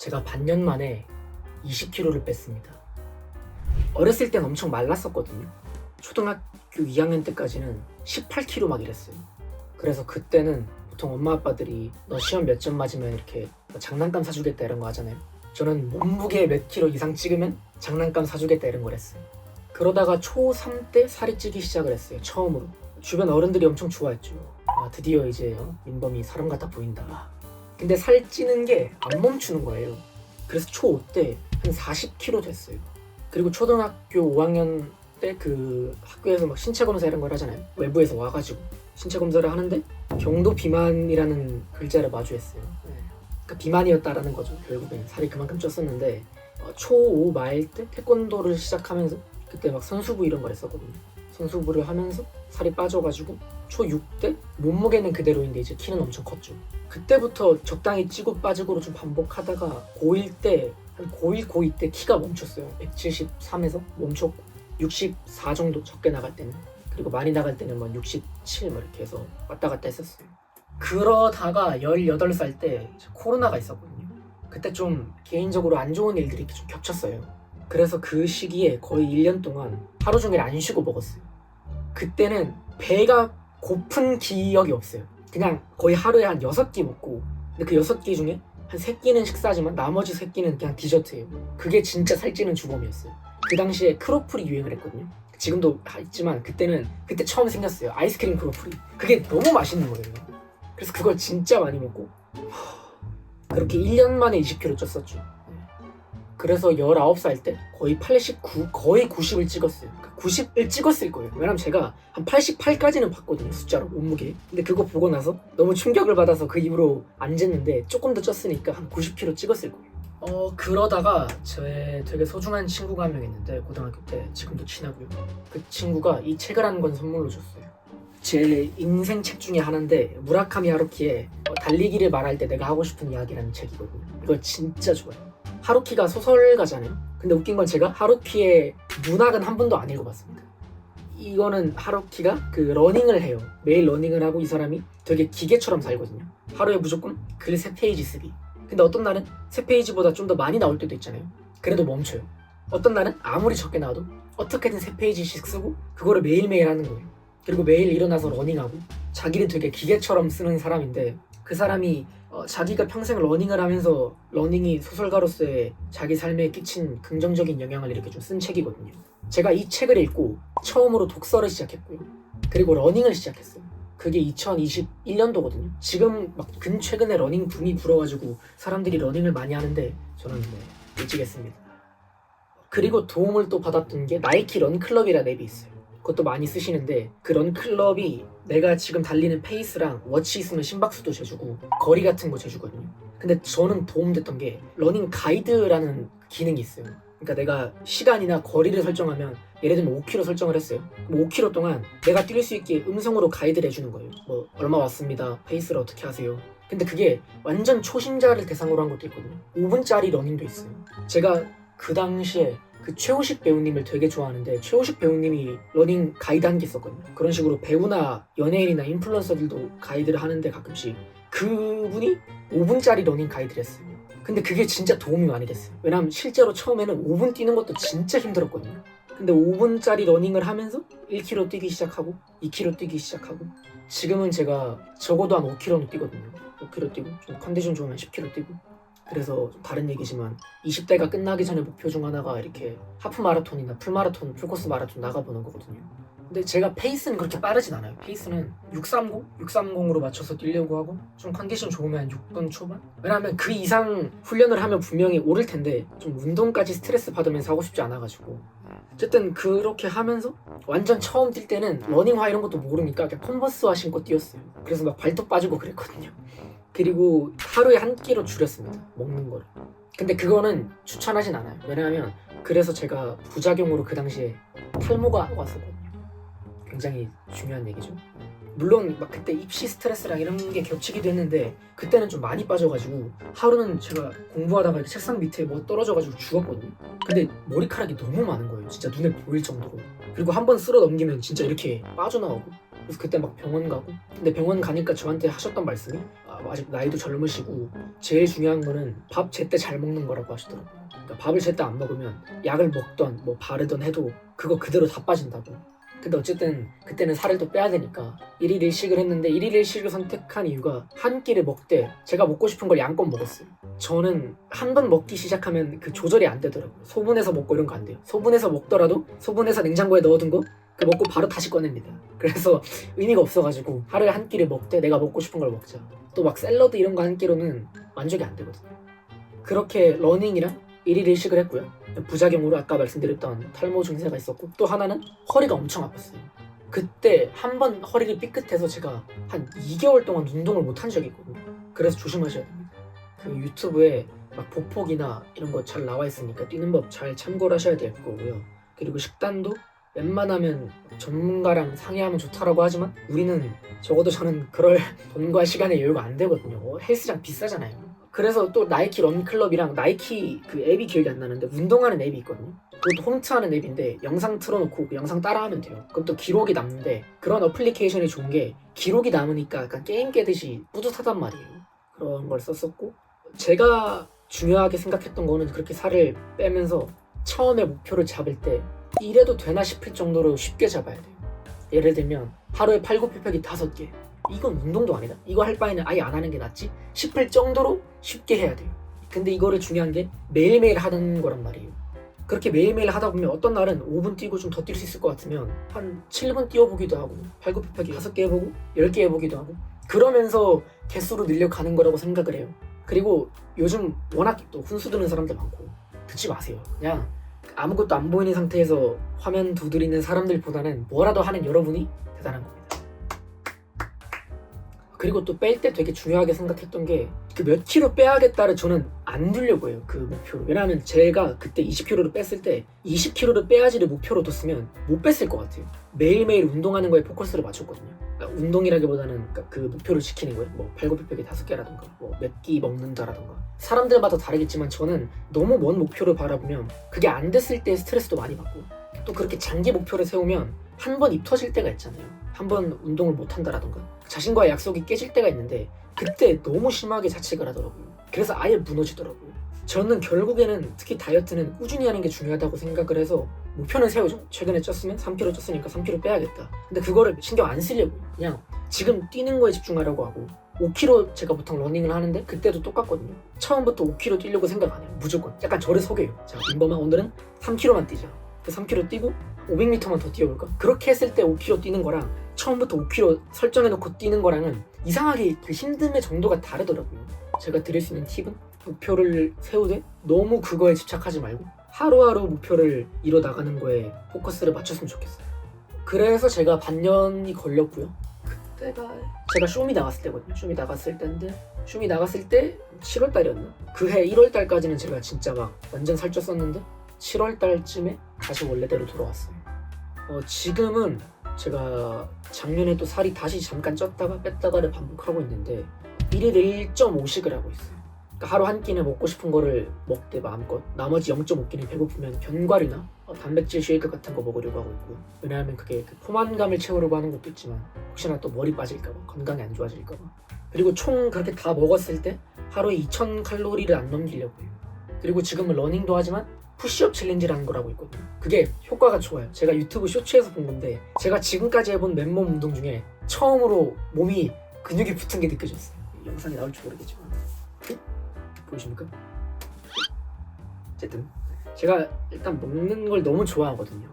제가 반년 만에 20kg를 뺐습니다. 어렸을 땐 엄청 말랐었거든요. 초등학교 2학년 때까지는 18kg 막 이랬어요. 그래서 그때는 보통 엄마 아빠들이 너 시험 몇 점 맞으면 이렇게 뭐 장난감 사주겠다 이런 거 하잖아요. 저는 몸무게 몇 킬로 이상 찍으면 장난감 사주겠다 이런 걸 했어요. 그러다가 초3 때 살이 찌기 시작을 했어요. 처음으로. 주변 어른들이 엄청 좋아했죠. 아, 드디어 이제 민범이 사람 같아 보인다. 근데 살 찌는 게 안 멈추는 거예요. 그래서 초5 때 한 40kg 됐어요. 그리고 초등학교 5학년 때 그 학교에서 막 신체 검사 이런 걸 하잖아요. 외부에서 와가지고 신체 검사를 하는데 경도 비만이라는 글자를 마주했어요. 그러니까 비만이었다라는 거죠. 결국엔 살이 그만큼 쪘었는데 초5 말 때 태권도를 시작하면서 그때 막 선수부 이런 걸 했었거든요. 선수부를 하면서 살이 빠져가지고 초6 때 몸무게는 그대로인데 이제 키는 엄청 컸죠. 그때부터 적당히 찌고 빠지고로 좀 반복하다가 고1 때 한 고1, 고2 때 키가 멈췄어요. 173에서 멈췄고 64 정도 적게 나갈 때는, 그리고 많이 나갈 때는 뭐 67 뭐 이렇게 해서 왔다 갔다 했었어요. 그러다가 18살 때 코로나가 있었거든요. 그때 좀 개인적으로 안 좋은 일들이 좀 겹쳤어요. 그래서 그 시기에 거의 1년 동안 하루 종일 안 쉬고 먹었어요. 그때는 배가 고픈 기억이 없어요. 그냥 거의 하루에 한 6끼 먹고, 근데 그 6끼 중에 한 3끼는 식사지만 나머지 3끼는 그냥 디저트예요. 그게 진짜 살찌는 주범이었어요. 그 당시에 크로플이 유행을 했거든요. 지금도 있지만 그때 처음 생겼어요. 아이스크림 크로플이. 그게 너무 맛있는 거예요. 그래서 그걸 진짜 많이 먹고 그렇게 1년 만에 20kg 쪘었죠. 그래서 19살 때 거의 89, 거의 90을 찍었어요. 90을 찍었을 거예요. 왜냐면 제가 한 88까지는 봤거든요, 숫자로, 몸무게. 근데 그거 보고 나서 너무 충격을 받아서 그 이후로 안 쟀는데 조금 더 쪘으니까 한 90kg 찍었을 거예요. 그러다가 제 되게 소중한 친구가 한 명 있는데, 고등학교 때, 지금도 친하고요. 그 친구가 이 책을 한 권 선물로 줬어요. 제 인생 책 중에 하나인데, 무라카미 하루키의 달리기를 말할 때 내가 하고 싶은 이야기라는 책이거든요. 이거 진짜 좋아요. 하루키가 소설가잖아요. 근데 웃긴 건 제가 하루키의 문학은 한 번도 안 읽어봤습니다. 이거는 하루키가 그 러닝을 해요. 매일 러닝을 하고 이 사람이 되게 기계처럼 살거든요. 하루에 무조건 글 3페이지 쓰기. 근데 어떤 날은 3페이지보다 좀 더 많이 나올 때도 있잖아요. 그래도 멈춰요. 어떤 날은 아무리 적게 나와도 어떻게든 3페이지씩 쓰고 그거를 매일매일 하는 거예요. 그리고 매일 일어나서 러닝하고, 자기를 되게 기계처럼 쓰는 사람인데, 그 사람이 자기가 평생 러닝을 하면서 러닝이 소설가로서의 자기 삶에 끼친 긍정적인 영향을 이렇게 좀 쓴 책이거든요. 제가 이 책을 읽고 처음으로 독서를 시작했고요. 그리고 러닝을 시작했어요. 그게 2021년도거든요. 지금 막 근최근에 러닝 붐이 불어가지고 사람들이 러닝을 많이 하는데 저는 일찍 했습니다. 그리고 도움을 또 받았던 게 나이키 런클럽이라는 앱이 있어요. 그것도 많이 쓰시는데, 그 런클럽이 내가 지금 달리는 페이스랑 워치 있으면 심박수도 재주고 거리 같은 거 재주거든요. 근데 저는 도움됐던 게 러닝 가이드라는 기능이 있어요. 그러니까 내가 시간이나 거리를 설정하면, 예를 들면 5km 설정을 했어요. 그럼 5km 동안 내가 뛸 수 있게 음성으로 가이드를 해주는 거예요. 뭐 얼마 왔습니다, 페이스를 어떻게 하세요. 근데 그게 완전 초심자를 대상으로 한 것도 있거든요. 5분짜리 러닝도 있어요. 제가 그 당시에 그 최우식 배우님을 되게 좋아하는데, 최우식 배우님이 러닝 가이드 한 게 있었거든요. 그런 식으로 배우나 연예인이나 인플루언서들도 가이드를 하는데 가끔씩 그분이 5분짜리 러닝 가이드를 했어요. 근데 그게 진짜 도움이 많이 됐어요. 왜냐면 실제로 처음에는 5분 뛰는 것도 진짜 힘들었거든요. 근데 5분짜리 러닝을 하면서 1km 뛰기 시작하고 2km 뛰기 시작하고, 지금은 제가 적어도 한 5km는 뛰거든요. 5km 뛰고 좀 컨디션 좋으면 10km 뛰고. 그래서 다른 얘기지만 20대가 끝나기 전에 목표 중 하나가 이렇게 하프 마라톤이나 풀마라톤, 풀코스 마라톤 나가보는 거거든요. 근데 제가 페이스는 그렇게 빠르진 않아요. 페이스는 630으로 맞춰서 뛰려고 하고, 좀 컨디션 좋으면 6분 초반? 왜냐하면 그 이상 훈련을 하면 분명히 오를 텐데 좀 운동까지 스트레스 받으면서 하고 싶지 않아가지고. 어쨌든 그렇게 하면서 완전 처음 뛸 때는 러닝화 이런 것도 모르니까 그냥 컨버스화 신고 뛰었어요. 그래서 막 발톱 빠지고 그랬거든요. 그리고 하루에 1끼로 줄였습니다, 먹는 거를. 근데 그거는 추천하진 않아요. 왜냐하면 그래서 제가 부작용으로 그 당시에 탈모가 왔었거든요. 굉장히 중요한 얘기죠. 물론 막 그때 입시 스트레스랑 이런 게 겹치기도 했는데, 그때는 좀 많이 빠져가지고 하루는 제가 공부하다가 이렇게 책상 밑에 뭐 떨어져가지고 죽었거든요. 근데 머리카락이 너무 많은 거예요. 진짜 눈에 보일 정도로. 그리고 한 번 쓸어 넘기면 진짜 이렇게 빠져나오고. 그래서 그때 막 병원 가고, 근데 병원 가니까 저한테 하셨던 말씀이 아직 나이도 젊으시고 제일 중요한 거는 밥 제때 잘 먹는 거라고 하시더라고요. 그러니까 밥을 제때 안 먹으면 약을 먹던 뭐 바르던 해도 그거 그대로 다 빠진다고. 근데 어쨌든 그때는 살을 또 빼야 되니까 1일 1식을 했는데 1일 1식을 선택한 이유가 한 끼를 먹되 제가 먹고 싶은 걸 양껏 먹었어요. 저는 한 번 먹기 시작하면 그 조절이 안 되더라고요. 소분해서 먹고 이런 거 안 돼요. 소분해서 먹더라도 소분해서 냉장고에 넣어둔 거 그 먹고 바로 다시 꺼냅니다. 그래서 의미가 없어가지고 하루에 한 끼를 먹되 내가 먹고 싶은 걸 먹자. 또 막 샐러드 이런 거 한 끼로는 만족이 안 되거든요. 그렇게 러닝이랑 1일 1식을 했고요. 부작용으로 아까 말씀드렸던 탈모 증세가 있었고, 또 하나는 허리가 엄청 아팠어요. 그때 한 번 허리를 삐끗해서 제가 한 2개월 동안 운동을 못 한 적이 있거든요. 그래서 조심하셔야 됩니다. 그 유튜브에 막 보폭이나 이런 거 잘 나와 있으니까 뛰는 법 잘 참고를 하셔야 될 거고요. 그리고 식단도 웬만하면 전문가랑 상의하면 좋다라고 하지만 우리는, 적어도 저는 그럴 돈과 시간의 여유가 안 되거든요. 헬스장 비싸잖아요. 그래서 또 나이키 런클럽이랑 나이키 그 앱이 기억이 안 나는데 운동하는 앱이 있거든요. 그것도 홈트하는 앱인데 영상 틀어놓고 그 영상 따라하면 돼요. 그럼 또 기록이 남는데, 그런 어플리케이션이 좋은 게 기록이 남으니까 약간 게임 깨듯이 뿌듯하단 말이에요. 그런 걸 썼었고, 제가 중요하게 생각했던 거는 그렇게 살을 빼면서 처음에 목표를 잡을 때 이래도 되나 싶을 정도로 쉽게 잡아야 돼요. 예를 들면 하루에 팔굽혀펴기 5개, 이건 운동도 아니다, 이거 할 바에는 아예 안 하는 게 낫지 싶을 정도로 쉽게 해야 돼요. 근데 이거를 중요한 게 매일매일 하는 거란 말이에요. 그렇게 매일매일 하다 보면 어떤 날은 5분 뛰고 좀 더 뛸 수 있을 것 같으면 한 7분 뛰어보기도 하고, 팔굽혀펴기 5개 해보고 10개 해보기도 하고, 그러면서 개수로 늘려가는 거라고 생각을 해요. 그리고 요즘 워낙 또 훈수 두는 사람들 많고, 듣지 마세요. 그냥 아무것도 안 보이는 상태에서 화면 두드리는 사람들보다는 뭐라도 하는 여러분이 대단한 겁니다. 그리고 또 뺄 때 되게 중요하게 생각했던 게 그 몇 킬로 빼야겠다를 저는 안 두려고 해요, 그 목표로. 왜냐하면 제가 그때 20킬로를 뺐을 때 20킬로를 빼야지를 목표로 뒀으면 못 뺐을 것 같아요. 매일매일 운동하는 거에 포커스를 맞췄거든요. 그러니까 운동이라기보다는 그 목표를 지키는 거예요. 뭐 팔굽혀펴기 5개라든가 뭐 몇 끼 먹는다라든가. 사람들마다 다르겠지만 저는 너무 먼 목표를 바라보면 그게 안 됐을 때 스트레스도 많이 받고, 또 그렇게 장기 목표를 세우면 한 번 입 터질 때가 있잖아요. 한 번 운동을 못 한다라든가 자신과의 약속이 깨질 때가 있는데, 그때 너무 심하게 자책을 하더라고요. 그래서 아예 무너지더라고요. 저는 결국에는 특히 다이어트는 꾸준히 하는 게 중요하다고 생각을 해서 목표는 세우죠. 최근에 쪘으면 3kg 쪘으니까 3kg 빼야겠다. 근데 그거를 신경 안 쓰려고, 그냥 지금 뛰는 거에 집중하려고 하고, 5km 제가 보통 러닝을 하는데 그때도 똑같거든요. 처음부터 5km 뛰려고 생각 안 해요. 무조건 약간 저를 속여요. 자, 인범아 오늘은 3km만 뛰자. 그 3km 뛰고 500m만 더 뛰어볼까? 그렇게 했을 때 5km 뛰는 거랑 처음부터 5km 설정해놓고 뛰는 거랑은 이상하게 그 힘듦의 정도가 다르더라고요. 제가 드릴 수 있는 팁은, 목표를 세우되 너무 그거에 집착하지 말고 하루하루 목표를 이뤄 나가는 거에 포커스를 맞췄으면 좋겠어요. 그래서 제가 반년이 걸렸고요. 그때가 제가 쇼미 나갔을 때거든요. 쇼미 나갔을 때인데, 쇼미 나갔을 때 7월 달이었나? 그해 1월 달까지는 제가 진짜 막 완전 살쪘었는데 7월 달쯤에 다시 원래대로 돌아왔어요. 지금은 제가 작년에 또 살이 다시 잠깐 쪘다가 뺐다가를 반복하고 있는데 1일 1.5식을 하고 있어요. 그러니까 하루 한 끼는 먹고 싶은 거를 먹되 마음껏, 나머지 0.5끼는 배고프면 견과류나 단백질 쉐이크 같은 거 먹으려고 하고 있고요. 왜냐하면 그게 그 포만감을 채우려고 하는 것도 있지만 혹시나 또 머리 빠질까봐, 건강이 안 좋아질까봐. 그리고 총 그렇게 다 먹었을 때 하루에 2000칼로리를 안 넘기려고 해요. 그리고 지금은 러닝도 하지만 푸시업 챌린지라는 걸 하고 있거든요. 그게 효과가 좋아요. 제가 유튜브 쇼츠에서 본 건데, 제가 지금까지 해본 맨몸 운동 중에 처음으로 몸이 근육이 붙은 게 느껴졌어요. 영상이 나올지 모르겠지만 보이십니까? 어쨌든 제가 일단 먹는 걸 너무 좋아하거든요.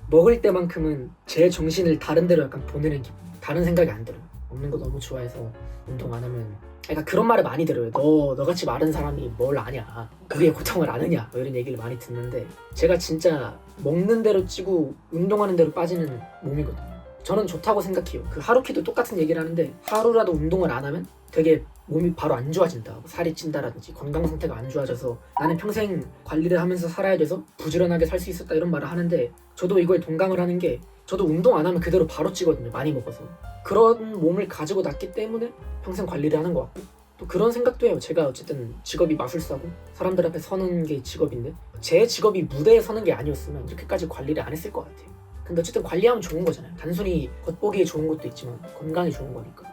먹을 때만큼은 제 정신을 다른 데로 약간 보내는 기분, 다른 생각이 안 들어요. 먹는 거 너무 좋아해서 운동 안 하면, 그러니까 그런 말을 많이 들어요. 너같이 마른 사람이 뭘 아냐, 그게 고통을 아느냐, 뭐 이런 얘기를 많이 듣는데, 제가 진짜 먹는 대로 찌고 운동하는 대로 빠지는 몸이거든요. 저는 좋다고 생각해요. 그 하루키도 똑같은 얘기를 하는데, 하루라도 운동을 안 하면 되게 몸이 바로 안 좋아진다, 살이 찐다라든지 건강 상태가 안 좋아져서 나는 평생 관리를 하면서 살아야 돼서 부지런하게 살 수 있었다, 이런 말을 하는데, 저도 이거에 동감을 하는 게, 저도 운동 안 하면 그대로 바로 찌거든요, 많이 먹어서. 그런 몸을 가지고 났기 때문에 평생 관리를 하는 것 같고, 또 그런 생각도 해요. 제가 어쨌든 직업이 마술사고 사람들 앞에 서는 게 직업인데, 제 직업이 무대에 서는 게 아니었으면 이렇게까지 관리를 안 했을 것 같아요. 근데 어쨌든 관리하면 좋은 거잖아요. 단순히 겉보기에 좋은 것도 있지만 건강에 좋은 거니까.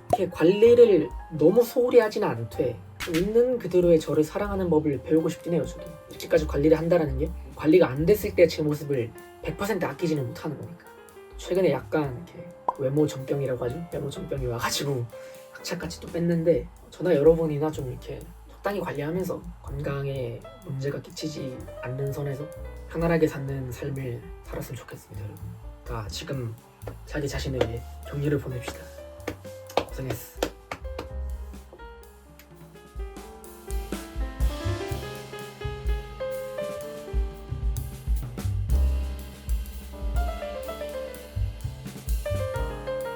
이렇게 관리를 너무 소홀히 하지는 않되 좀 있는 그대로의 저를 사랑하는 법을 배우고 싶긴 해요. 저도 이렇게까지 관리를 한다는 게 관리가 안 됐을 때 제 모습을 100% 아끼지는 못하는 거니까. 최근에 약간 이렇게 외모 정병이라고 하죠. 외모 정병이 와가지고 학차까지 또 뺐는데 저나 여러분이나 좀 이렇게 적당히 관리하면서 건강에 문제가 끼치지 않는 선에서 편안하게 사는 삶을 살았으면 좋겠습니다, 여러분. 그러니까 지금 자기 자신을 위해 격려를 보냅시다. 고생했어.